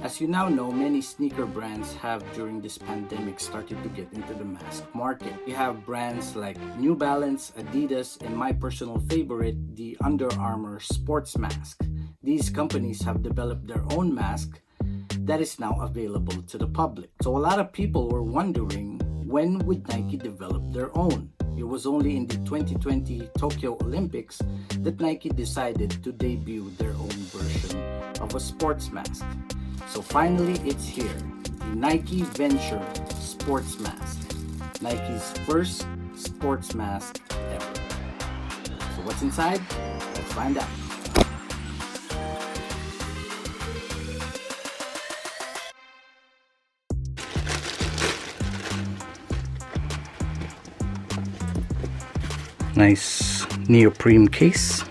As you now know, many sneaker brands have during this pandemic started to get into the mask market. We have brands like New Balance, Adidas, and my personal favorite, the Under Armour sports mask. These companies have developed their own mask that is now available to the public. So a lot of people were wondering, when would Nike develop their own? It was only in the 2020 Tokyo Olympics that Nike decided to debut their own version of a sports mask. So finally, it's here, the Nike Venture Sports Mask, Nike's first sports mask ever. So what's inside? Let's find out. Nice neoprene case.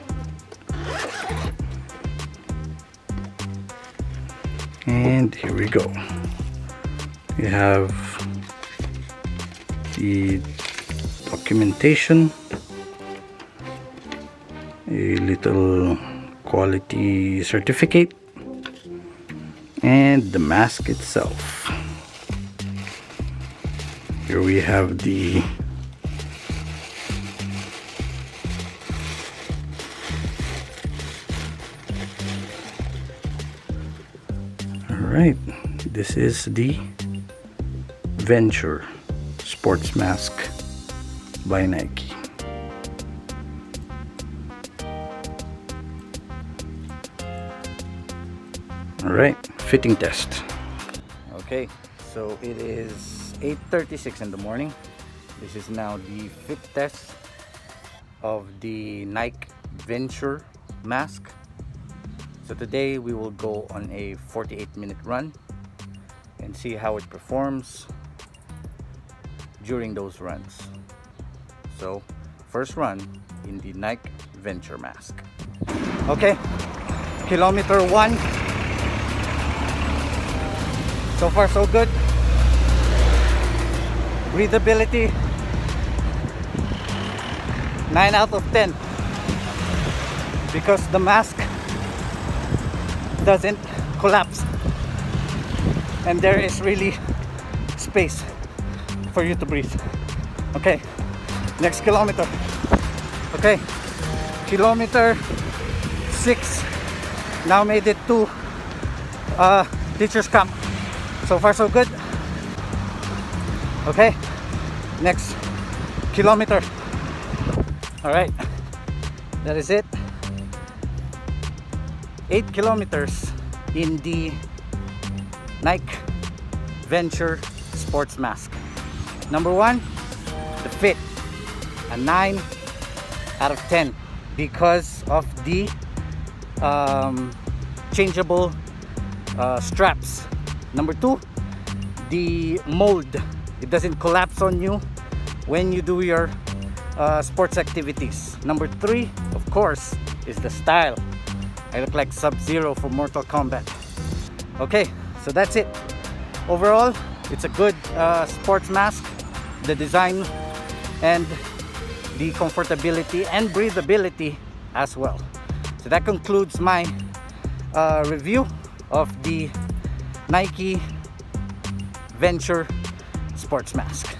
And here we go. We have the documentation, a little quality certificate, and the mask itself. Here we have the Alright, this is the Venture sports mask by Nike. Alright, fitting test. Okay, so it is 8:36 in the morning. This is now the fit test of the Nike Venture mask. So today we will go on a 48-minute run and see how it performs during those runs. So first run in the Nike Venture mask. Okay, kilometer 1. So far so good. Breathability 9 out of 10 because the mask doesn't collapse and there is really space for you to breathe. Okay, next kilometer. Okay, kilometer 6. Now made it to teacher's camp. So far so good. Okay, next kilometer. All right, that is it. 8 kilometers in the Nike Venture sports mask. Number 1, the fit, a 9 out of 10 because of the changeable straps. Number 2, the mold, it doesn't collapse on you when you do your sports activities. Number 3, of course, is the style. I look like Sub-Zero from Mortal Kombat. Okay, so that's it. Overall, it's a good sports mask. The design and the comfortability and breathability as well. So that concludes my review of the Nike Venture sports mask.